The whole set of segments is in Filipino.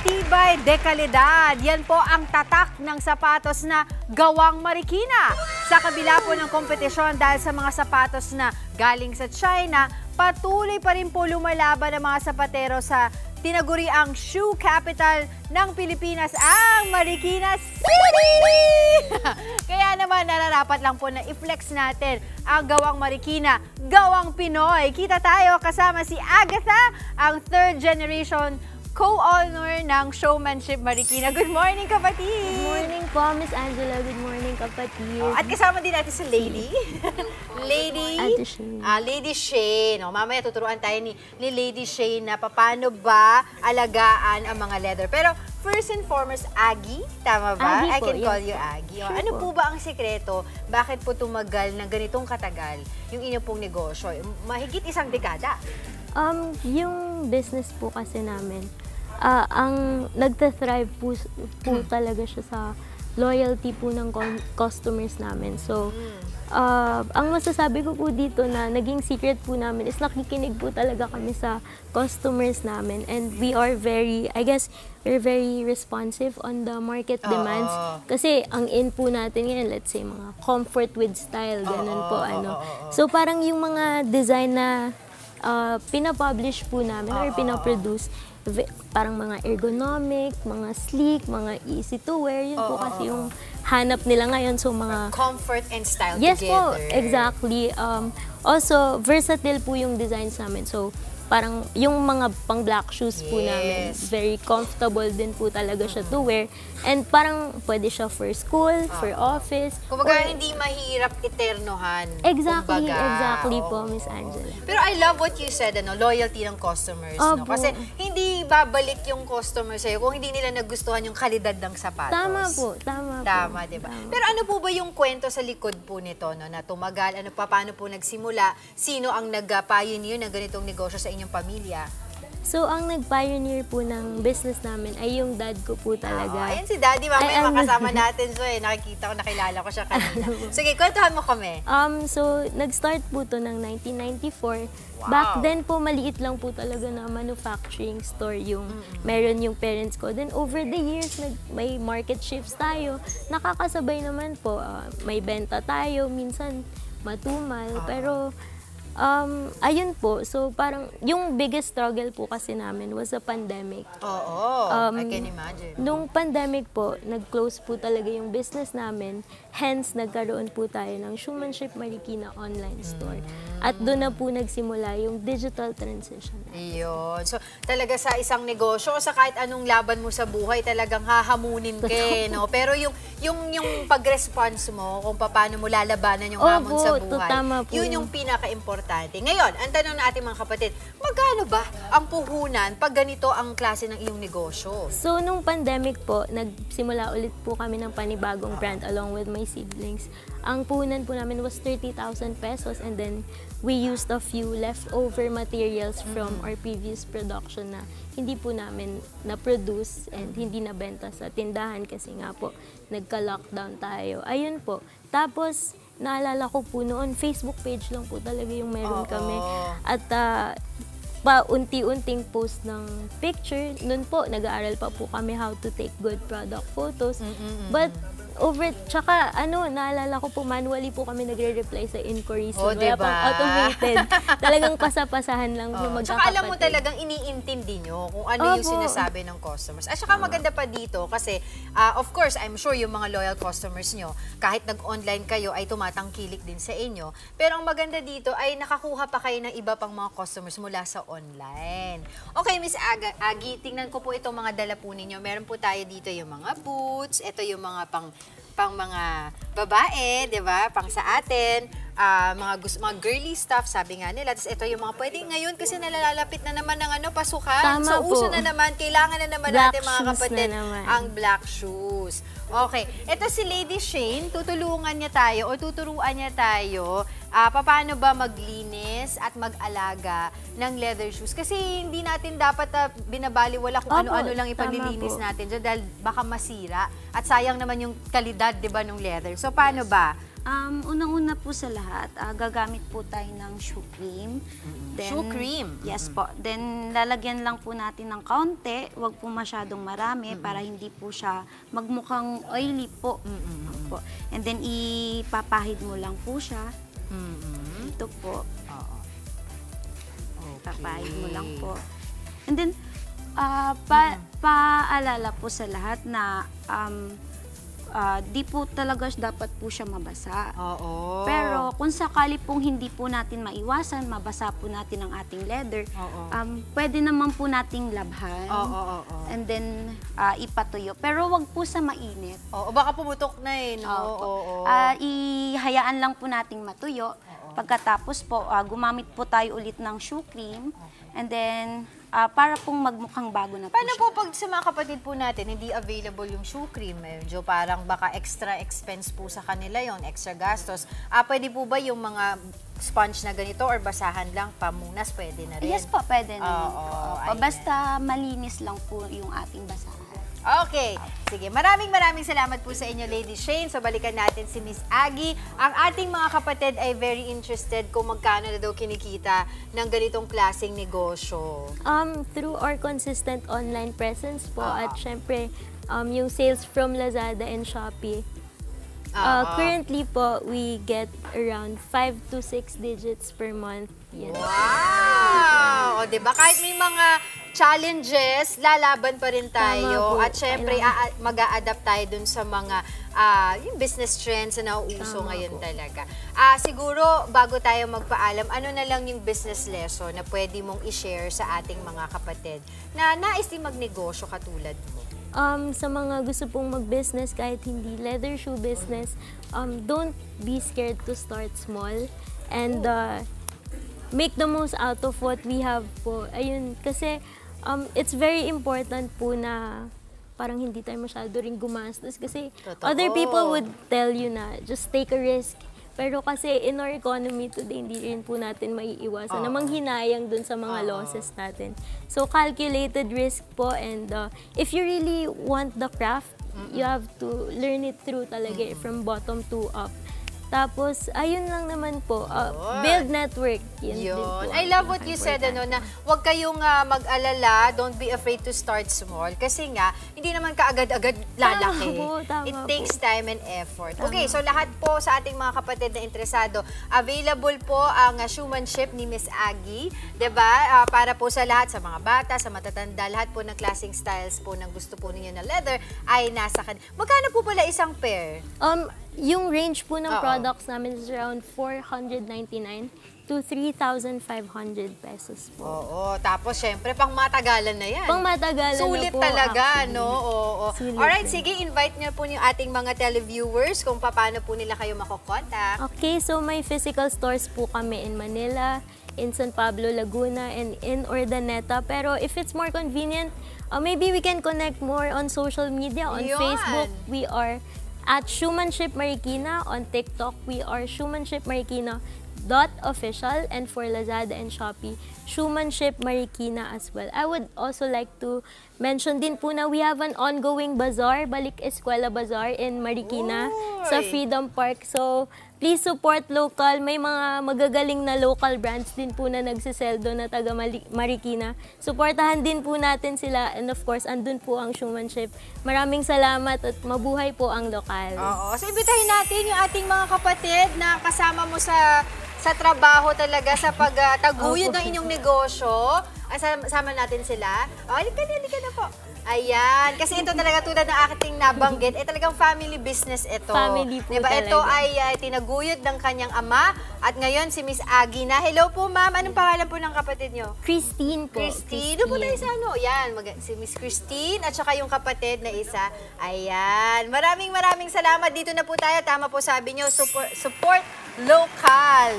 Tibay de kalidad. Yan po ang tatak ng sapatos na gawang Marikina. Sa kabila po ng kompetisyon dahil sa mga sapatos na galing sa China, patuloy pa rin po lumalaban ang mga sapatero sa tinaguriang shoe capital ng Pilipinas, ang Marikina City! Kaya naman nararapat lang po na i-flex natin ang gawang Marikina, gawang Pinoy. Kita tayo kasama si Agatha, ang third generation co-owner ng Showmanship Marikina. Good morning, kapatid! Good morning po, Miss Angela. Good morning, kapatid. At kasama din natin si Lady. Lady Shane. Mamaya tuturuan tayo ni Lady Shane na paano ba alagaan ang mga leather. Pero first and foremost, Aggie, tama ba? Aggie I can po, call yes you po. Aggie. Sure Ano po. po ba ang sekreto? Bakit po tumagal ng ganitong katagal yung inyong pong negosyo? Mahigit isang dekada. Yung business po kasi namin, ang nagta-thrive po talaga siya sa loyalty po ng customers namin. So, ang masasabi ko po dito na naging secret po namin is nakikinig po talaga kami sa customers namin, and we are very, I guess, we're very responsive on the market demands. Kasi ang in po natin ngayon, let's say, mga comfort with style, ganun po. So, parang yung mga design na pinapublish po namin or pinaproduce, parang mga ergonomic, mga sleek, mga easy to wear, yun po kasi yung hanap nila ngayon. So mga Comfort and style yes together. po, exactly. Also, versatile po yung designs namin. So parang yung mga pang black shoes po namin, very comfortable din po talaga siya to wear. And parang pwede siya for school, for office. Kumbaga, hindi mahirap iternohan. Exactly, kumbaga. exactly po, Miss Angela. Pero I love what you said, loyalty ng customers. No? Opo. Kasi hindi babalik yung customer sa'yo kung hindi nila nagustuhan yung kalidad ng sapatos. Tama po, tama po. Tama, diba? Pero ano po ba yung kwento sa likod po nito, no? Na tumagal, paano po nagsimula? Sino ang nag-pioneer ng ganitong negosyo sa inyong pamilya? So, ang nag-pioneer po ng business namin ay yung dad ko po talaga. Ayan si Daddy, mamaya makasama natin siya eh. Nakikita ko, nakilala ko siya kanina. Sige, kwentuhan mo kami. So, nag-start po to ng 1994. Back then po, maliit lang po talaga na manufacturing store yung meron yung parents ko. Then over the years, may market shifts tayo. Nakakasabay naman po. May benta tayo, minsan matumal. Pero ayun po, so parang yung biggest struggle po kasi namin was the pandemic. I can imagine. Nung pandemic po, nag-close po talaga yung business namin. Hence, nagkaroon po tayo ng Showmanship Marikina online store. At doon na po nagsimula yung digital transition. Iyon. So, talaga sa isang negosyo, sa kahit anong laban mo sa buhay, talagang hahamunin ka, no? Pero yung pag-response mo, kung paano mo lalabanan yung hamon sa buhay, tama po yun yung pinaka-importante. Ngayon, ang tanong na ating mga kapatid, magkano ba ang puhunan pag ganito ang klase ng iyong negosyo? So, nung pandemic po, nagsimula ulit po kami ng panibagong brand along with my siblings. Ang puhunan po namin was 30,000 pesos, and then we used a few leftover materials from our previous production na hindi po namin na-produce and hindi nabenta sa tindahan kasi nga po nagka-lockdown tayo. Ayun po. Tapos, naalala ko po noon, Facebook page lang po talaga yung meron kami. At paunti-unting post ng picture. Noon po, nag-aaral pa po kami how to take good product photos. But tsaka naalala ko po, manually po kami nagre-reply sa inquiries. Wala diba? pang automated. Talagang pasapasahan lang yung magkakapatid. Tsaka alam mo talagang iniintindi nyo kung ano yung sinasabi ng customers. At saka maganda pa dito kasi, of course, I'm sure yung mga loyal customers nyo, kahit nag-online kayo, ay tumatangkilik din sa inyo. Pero ang maganda dito ay nakakuha pa kayo ng iba pang mga customers mula sa online. Okay, Miss Aggie, tingnan ko po itong mga dala po ninyo. Meron po tayo dito yung mga boots, ito yung mga pang mga babae, 'di ba? Pang sa atin, mga girly stuff, sabi nga nila. Tapos ito yung mga pwede ngayon kasi nalalapit na naman ng pasukan. Tama so po. Uso na naman, kailangan na naman Black natin mga shoes kapatid na naman. ang black shoes. Okay, ito si Lady Shane, tuturuan niya tayo paano ba maglinis at mag-alaga ng leather shoes. Kasi hindi natin dapat binabaliwala kung ano-ano lang ipaglilinis natin dyan dahil baka masira at sayang naman yung kalidad, 'di ba, ng leather. So paano ba? Unang-una po sa lahat, gagamit po tayo ng shoe cream. Then, Shoe cream? Yes po. Then, lalagyan lang po natin ng kaunti. Huwag po masyadong marami para hindi po siya magmukhang oily po. Po. And then, ipapahid mo lang po siya. Ito po. Papahid mo lang po. And then, paalala po sa lahat na di po talaga dapat po siya mabasa. Oo. Pero kung sakali pong hindi po natin maiwasan, mabasa po natin ang ating leather, pwede naman po nating labhan. And then, ipatuyo. Pero wag po sa mainit. Oo, baka pumutok na eh, no? Ihayaan lang po nating matuyo. Pagkatapos po, gumamit po tayo ulit ng shoe cream. And then, para pong magmukhang bago na po Paano siya. po pag sa mga kapatid po natin, hindi available yung shoe cream? Medyo parang baka extra expense po sa kanila yon, extra gastos. Pwede po ba yung mga sponge na ganito or basahan lang, pamunas, pwede na rin? Yes po, pwede na. ayan. Basta malinis lang po yung ating basahan. Okay. Sige, maraming salamat po sa inyo, Lady Shane. So, balikan natin si Miss Aggie. Ang ating mga kapatid ay very interested kung magkano na daw kinikita ng ganitong klaseng negosyo. Through our consistent online presence po at syempre yung sales from Lazada and Shopee. Currently po, we get around 5 to 6 digits per month. Yan. Wow! O, diba? Kahit may mga challenges, lalaban pa rin tayo. Tama po. At syempre, mag-a-adapt tayo dun sa mga yung business trends na nauuso ngayon talaga. Siguro, bago tayo magpaalam, ano na lang yung business lesson na pwede mong i-share sa ating mga kapatid na nais din magnegosyo katulad mo? Sa mga gusto pong mag-business kahit hindi leather shoe business, don't be scared to start small and make the most out of what we have po. Ayun, kasi it's very important po na parang hindi tayo masyado rin gumastos kasi other people would tell you na just take a risk. Pero kasi in our economy today, hindi rin po natin maiiwasan na manghinayang dun sa mga losses natin. So, calculated risk po and if you really want the craft, you have to learn it through talaga from bottom to up. Tapos, ayun lang naman po, build network. Yun. Din po I love what you said, na huwag kayong mag-alala, don't be afraid to start small. Kasi nga, hindi naman kaagad-agad lalaki. Tama It po. takes time and effort. Okay, so lahat po sa ating mga kapatid na interesado, available po ang showmanship ni Miss Aggie, 'di ba? Para po sa lahat, sa mga bata, sa matatanda, lahat po ng klaseng styles po ng gusto po ninyo na leather ay nasa kanila. Magkano po pala isang pair? Yung range po ng products namin is around 499 to 3,500 pesos po. Oo, tapos syempre pang matagalan na yan. Pang matagalan Sulit na po. talaga, actually. no? Oo. Sulit Alright, din. sige, invite niyo po yung ating mga televiewers kung paano po nila kayo makokontak. Okay, so may physical stores po kami in Manila, in San Pablo, Laguna, and in Urdaneta. Pero if it's more convenient, maybe we can connect more on social media. On Yun. Facebook, we are at Showmanship Marikina. On TikTok, we are Showmanship.official, and for Lazada and Shopee, Showmanship Marikina as well. I would also like to mention din po na we have an ongoing bazaar, Balik Eskwela Bazaar in Marikina sa Freedom Park. So, please support local. May mga magagaling na local brands din po na nagsisell doon na taga Marikina. Supportahan din po natin sila, and of course, andun po ang Showmanship. Maraming salamat at mabuhay po ang lokal. Oo. So, imbitahin natin yung ating mga kapatid na kasama mo sa trabaho talaga, sa pagtaguyod ng inyong negosyo. Sama natin sila. Halika na po. Ayan. Kasi ito talaga tulad ng aking nabanggit, talagang family business ito. Family po diba? talaga. Ito ay tinaguyod ng kanyang ama. At ngayon, si Miss Aggie na. Hello po, ma'am. Anong pangalan po ng kapatid nyo? Christine po. Christine. Doon po tayo sa ano. Yan, si Miss Christine at saka yung kapatid na isa. Ayan. Maraming salamat. Dito na po tayo. Tama po sabi nyo, support local.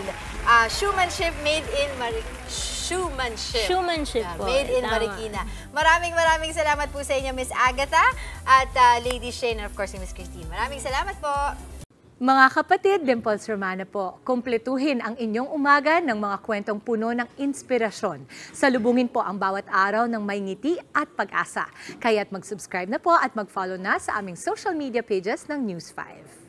Showmanship made in Showmanship. Showmanship po. Made in Tama. Marikina. Maraming salamat po sa inyo, Miss Agatha at Lady Shane, and of course, si Miss Christine. Maraming salamat po. Mga kapatid, Dimples Romana po, kumpletuhin ang inyong umaga ng mga kwentong puno ng inspirasyon. Salubungin po ang bawat araw ng may ngiti at pag-asa. Kaya't mag-subscribe na po at mag-follow na sa aming social media pages ng News 5.